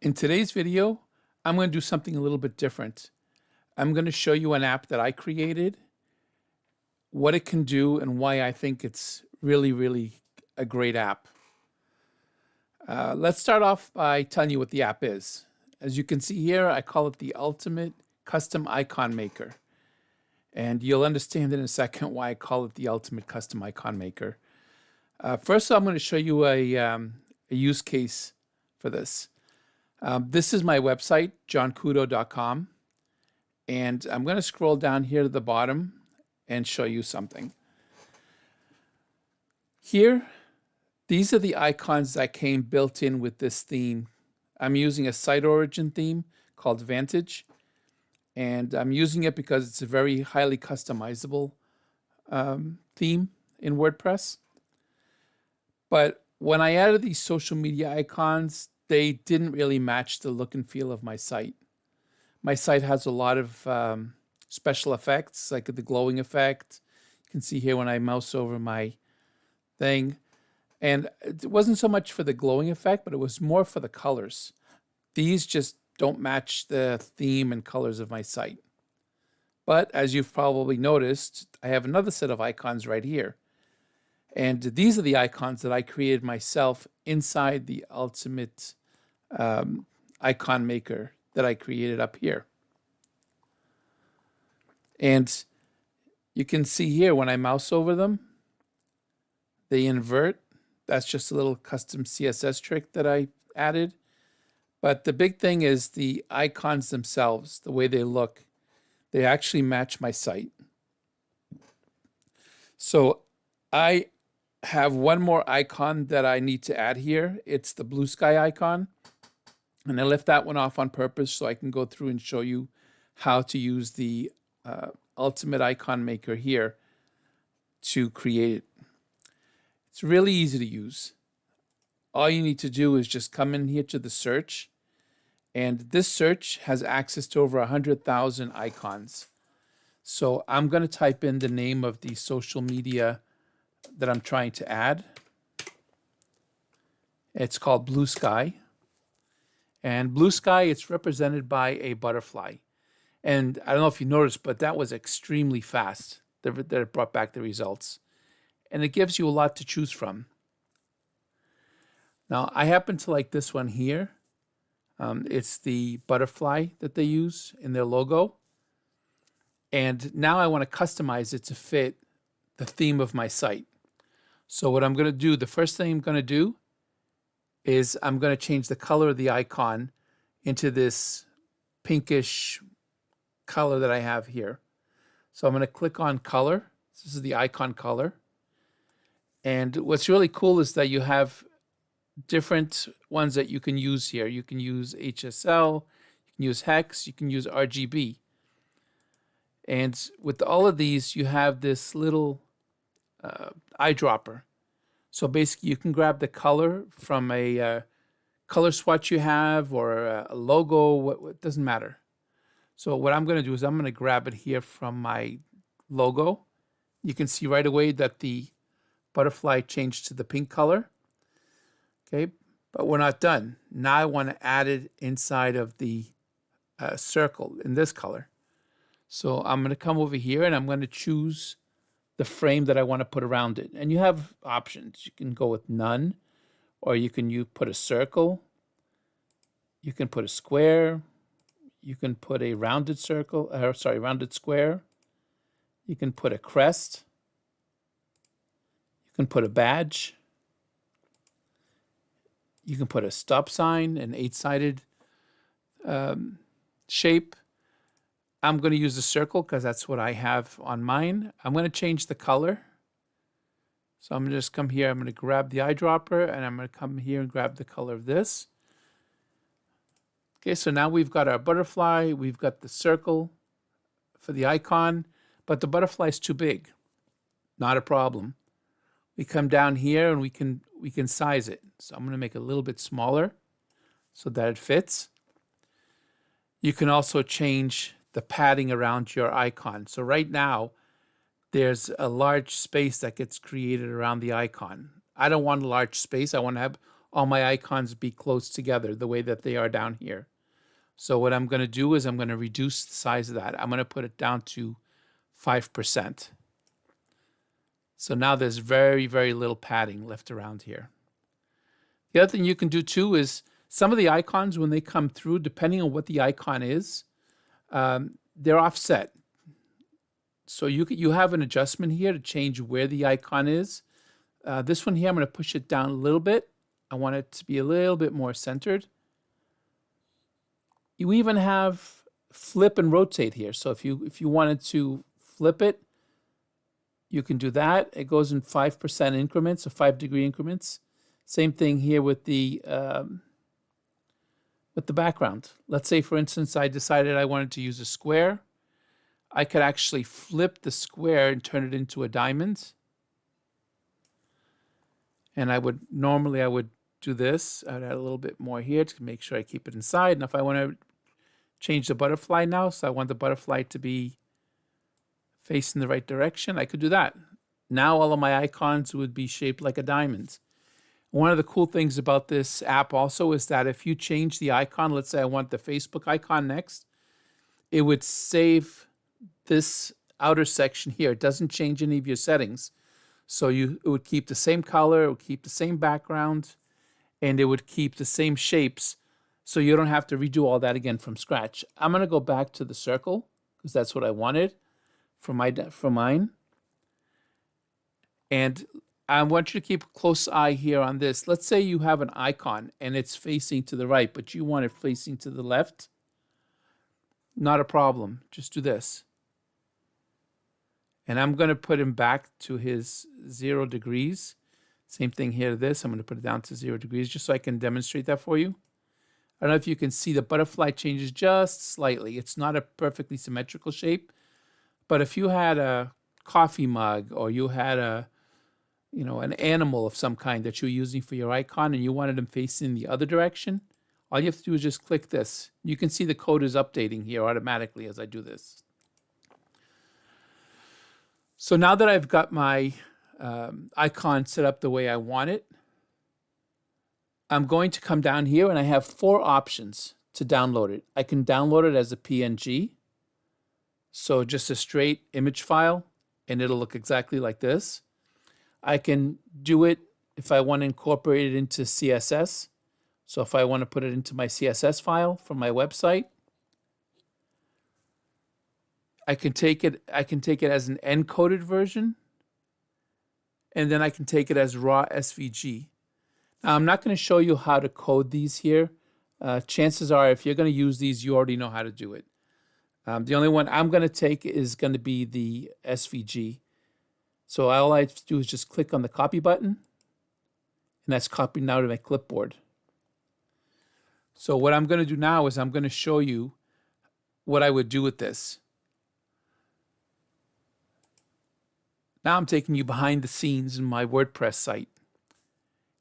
In today's video, I'm going to do something a little bit different. I'm going to show you an app that I created, what it can do, and why I think it's really a great app. Let's start off by telling you what the app is. As you can see here, I call it the Ultimate Custom Icon Maker. And you'll understand in a second why I call it the Ultimate Custom Icon Maker. First, I'm going to show you a use case for this. This is my website, johnkudo.com, and I'm going to scroll down here to the bottom and show you something. Here, these are the icons that came built in with this theme. I'm using a site origin theme called Vantage, and I'm using it because it's a very highly customizable theme in WordPress. But when I added these social media icons, they didn't really match the look and feel of my site. My site has a lot of special effects, like the glowing effect. You can see here when I mouse over my thing. And it wasn't so much for the glowing effect, but it was more for the colors. These just don't match the theme and colors of my site. But as you've probably noticed, I have another set of icons right here. And these are the icons that I created myself inside the Ultimate Icon Maker that I created up here. And you can see here when I mouse over them, they invert. That's just a little custom CSS trick that I added. But the big thing is the icons themselves, the way they look, they actually match my site. So I have one more icon that I need to add here. It's the blue sky icon. And I left that one off on purpose so I can go through and show you how to use the Ultimate Icon Maker here to create it. It's really easy to use. All you need to do is just come in here to the search, and this search has access to over 100,000 icons. So I'm going to type in the name of the social media that I'm trying to add. It's called Blue Sky. And Blue Sky, it's represented by a butterfly. And I don't know if you noticed, but that was extremely fast that it brought back the results. And it gives you a lot to choose from. Now, I happen to like this one here. It's the butterfly that they use in their logo. And now I want to customize it to fit the theme of my site. So what I'm going to do, the first thing I'm going to do is I'm going to change the color of the icon into this pinkish color that I have here. So I'm going to click on color. This is the icon color. And what's really cool is that you have different ones that you can use here. You can use HSL, you can use hex, you can use RGB. And with all of these, you have this little eyedropper. So basically, you can grab the color from a color swatch you have or a logo, it doesn't matter. So what I'm going to do is I'm going to grab it here from my logo. You can see right away that the butterfly changed to the pink color. Okay, but we're not done. Now I want to add it inside of the circle in this color. So I'm going to come over here and I'm going to choose the frame that I want to put around it. And you have options. You can go with none, or you put a circle. You can put a square. You can put a rounded circle, rounded square. You can put a crest. You can put a badge. You can put a stop sign, an 8-sided shape. I'm going to use the circle because that's what I have on mine. I'm going to change the color. So I'm going to just come here. I'm going to grab the eyedropper and I'm going to come here and grab the color of this. Okay, so now we've got our butterfly. We've got the circle for the icon, but the butterfly is too big. Not a problem. We come down here and we can size it. So I'm going to make it a little bit smaller so that it fits. You can also change the padding around your icon. So right now, there's a large space that gets created around the icon. I don't want a large space. I want to have all my icons be close together the way that they are down here. So what I'm going to do is I'm going to reduce the size of that. I'm going to put it down to 5%. So now there's very, very little padding left around here. The other thing you can do too is some of the icons, when they come through, depending on what the icon is, they're offset. So you have an adjustment here to change where the icon is. This one here, I'm going to push it down a little bit. I want it to be a little bit more centered. You even have flip and rotate here. So if you wanted to flip it, you can do that. It goes in 5% increments, or 5-degree increments. Same thing here with the background. Let's say, for instance, I decided I wanted to use a square. I could actually flip the square and turn it into a diamond. And I would do this. I'd add a little bit more here to make sure I keep it inside. And if I want to change the butterfly now, so I want the butterfly to be facing the right direction, I could do that. Now all of my icons would be shaped like a diamond. One of the cool things about this app also is that if you change the icon, let's say I want the Facebook icon next, it would save this outer section here. It doesn't change any of your settings. So it would keep the same color, it would keep the same background, and it would keep the same shapes. So you don't have to redo all that again from scratch. I'm going to go back to the circle because that's what I wanted for mine. And I want you to keep a close eye here on this. Let's say you have an icon and it's facing to the right, but you want it facing to the left. Not a problem. Just do this. And I'm going to put him back to his 0 degrees. Same thing here to this. I'm going to put it down to 0 degrees just so I can demonstrate that for you. I don't know if you can see the butterfly changes just slightly. It's not a perfectly symmetrical shape. But if you had a coffee mug, or you had an animal of some kind that you're using for your icon and you wanted them facing the other direction, all you have to do is just click this. You can see the code is updating here automatically as I do this. So now that I've got my icon set up the way I want it, I'm going to come down here and I have 4 options to download it. I can download it as a PNG, so just a straight image file, and it'll look exactly like this. I can do it if I want to incorporate it into CSS. So if I want to put it into my CSS file from my website, I can take it as an encoded version, and then I can take it as raw SVG. Now, I'm not going to show you how to code these here. Chances are, if you're going to use these, you already know how to do it. The only one I'm going to take is going to be the SVG. So all I have to do is just click on the copy button, and that's copied now to my clipboard. So what I'm going to do now is I'm going to show you what I would do with this. Now I'm taking you behind the scenes in my WordPress site.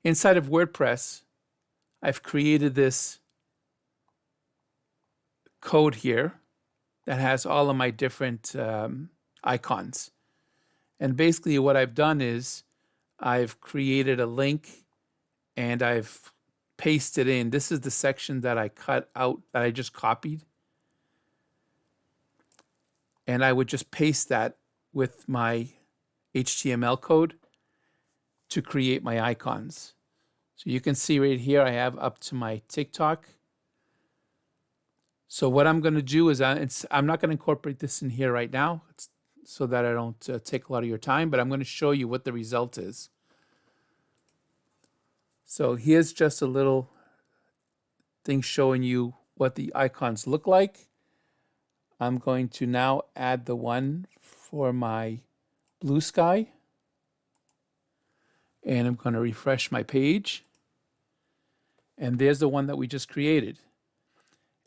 Inside of WordPress, I've created this code here that has all of my different icons. And basically what I've done is I've created a link and I've pasted in. This is the section that I cut out, that I just copied. And I would just paste that with my HTML code to create my icons. So you can see right here I have up to my TikTok. So what I'm going to do is I'm not going to incorporate this in here right now so that I don't take a lot of your time, but I'm going to show you what the result is. So here's just a little thing showing you what the icons look like. I'm going to now add the one for my blue sky. And I'm going to refresh my page. And there's the one that we just created.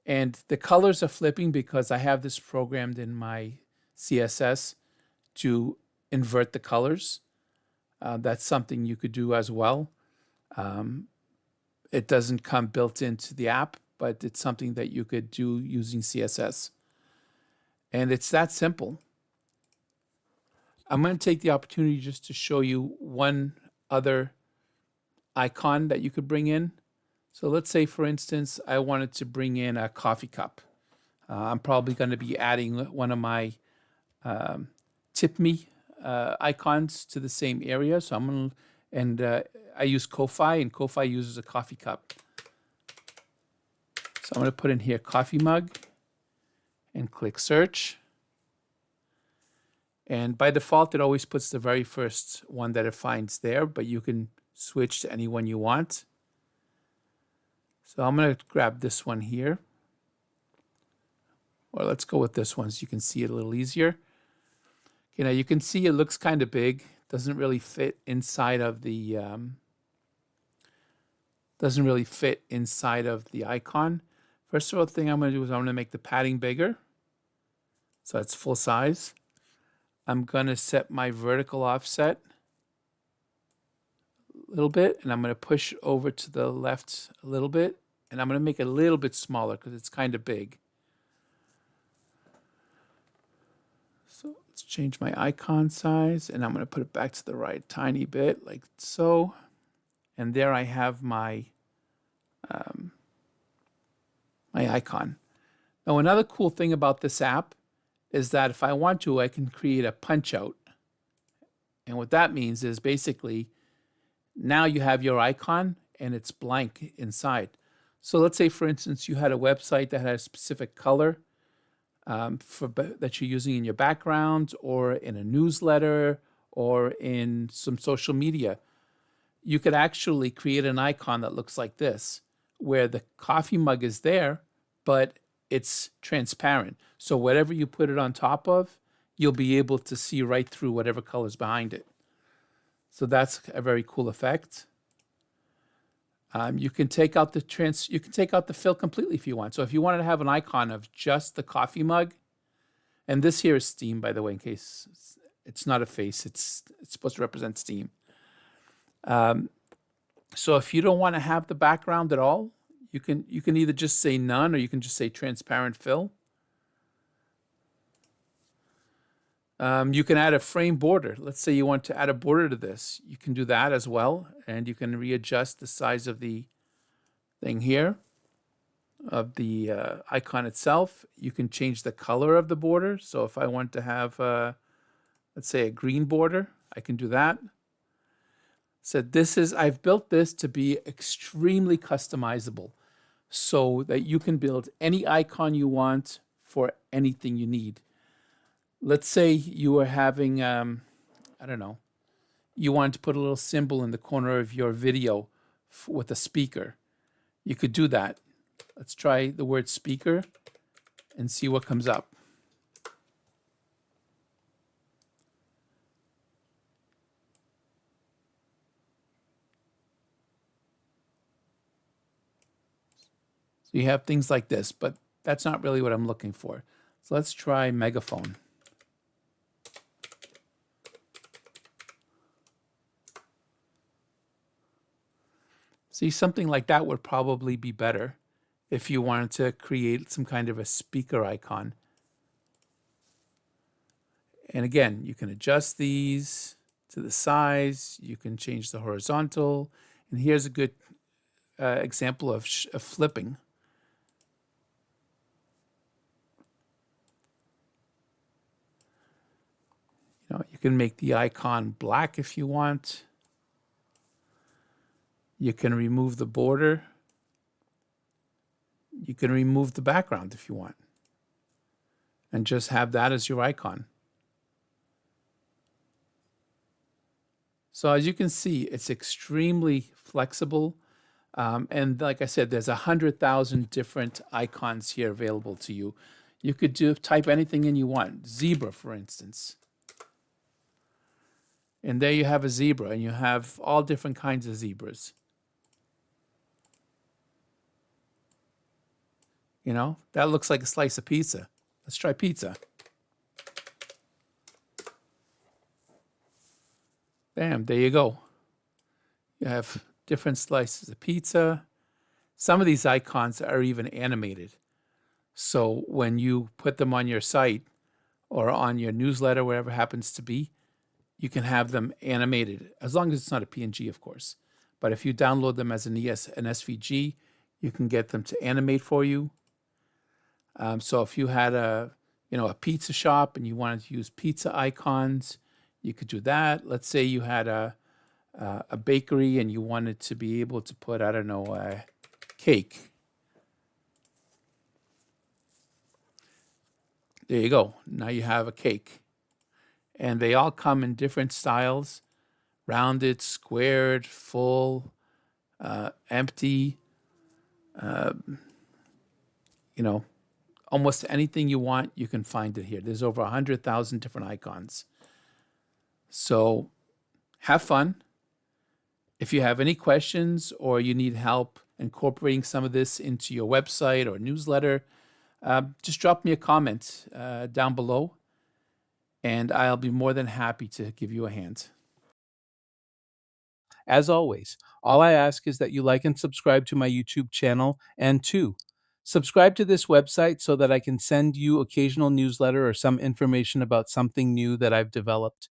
And the colors are flipping because I have this programmed in my CSS to invert the colors. That's something you could do as well. It doesn't come built into the app, but it's something that you could do using CSS. And it's that simple. I'm going to take the opportunity just to show you one other icon that you could bring in. So let's say, for instance, I wanted to bring in a coffee cup. I'm probably going to be adding one of my tip me icons to the same area. So I'm going to, and I use Ko-Fi, and Ko-Fi uses a coffee cup. So I'm going to put in here coffee mug and click search. And by default, it always puts the very first one that it finds there, but you can switch to any one you want. So I'm going to grab this one here. Or let's go with this one so you can see it a little easier. Okay, now you can see it looks kind of big. Doesn't really fit inside of the icon. First of all, the thing I'm going to do is I'm going to make the padding bigger, so it's full size. I'm going to set my vertical offset a little bit, and I'm going to push it over to the left a little bit, and I'm going to make it a little bit smaller because it's kind of big. So let's change my icon size, and I'm going to put it back to the right tiny bit, like so. And there I have my my icon. Now, another cool thing about this app is that if I want to, I can create a punch out. And what that means is basically now you have your icon and it's blank inside. So let's say, for instance, you had a website that had a specific color that you're using in your background or in a newsletter or in some social media. You could actually create an icon that looks like this, where the coffee mug is there, but it's transparent. So whatever you put it on top of, you'll be able to see right through whatever color's behind it. So that's a very cool effect. You can take out the fill completely if you want. So if you wanted to have an icon of just the coffee mug, and this here is Steam, by the way, in case it's not a face, it's supposed to represent Steam. So if you don't want to have the background at all, you can either just say none or you can just say transparent fill. You can add a frame border. Let's say you want to add a border to this. You can do that as well, and you can readjust the size of the thing here, of the icon itself. You can change the color of the border. So if I want to have, let's say, a green border, I can do that. So I've built this to be extremely customizable so that you can build any icon you want for anything you need. Let's say you are having, I don't know, you want to put a little symbol in the corner of your video with a speaker. You could do that. Let's try the word speaker and see what comes up. So you have things like this, but that's not really what I'm looking for. So let's try megaphone. See, something like that would probably be better if you wanted to create some kind of a speaker icon. And again, you can adjust these to the size. You can change the horizontal. And here's a good example of flipping. You can make the icon black if you want. You can remove the border. You can remove the background if you want, and just have that as your icon. So as you can see, it's extremely flexible. And like I said, there's 100,000 different icons here available to you. You could type anything in you want. Zebra, for instance. And there you have a zebra, and you have all different kinds of zebras. That looks like a slice of pizza. Let's try pizza. Bam, there you go. You have different slices of pizza. Some of these icons are even animated. So when you put them on your site or on your newsletter, wherever it happens to be, you can have them animated, as long as it's not a PNG, of course. But if you download them as an SVG, you can get them to animate for you. So if you had a pizza shop and you wanted to use pizza icons, you could do that. Let's say you had a bakery and you wanted to be able to put, I don't know, a cake. There you go. Now you have a cake. And they all come in different styles: rounded, squared, full, empty, almost anything you want, you can find it here. There's over 100,000 different icons. So have fun. If you have any questions or you need help incorporating some of this into your website or newsletter, just drop me a comment down below, and I'll be more than happy to give you a hand. As always, all I ask is that you like and subscribe to my YouTube channel, and two, subscribe to this website so that I can send you occasional newsletter or some information about something new that I've developed.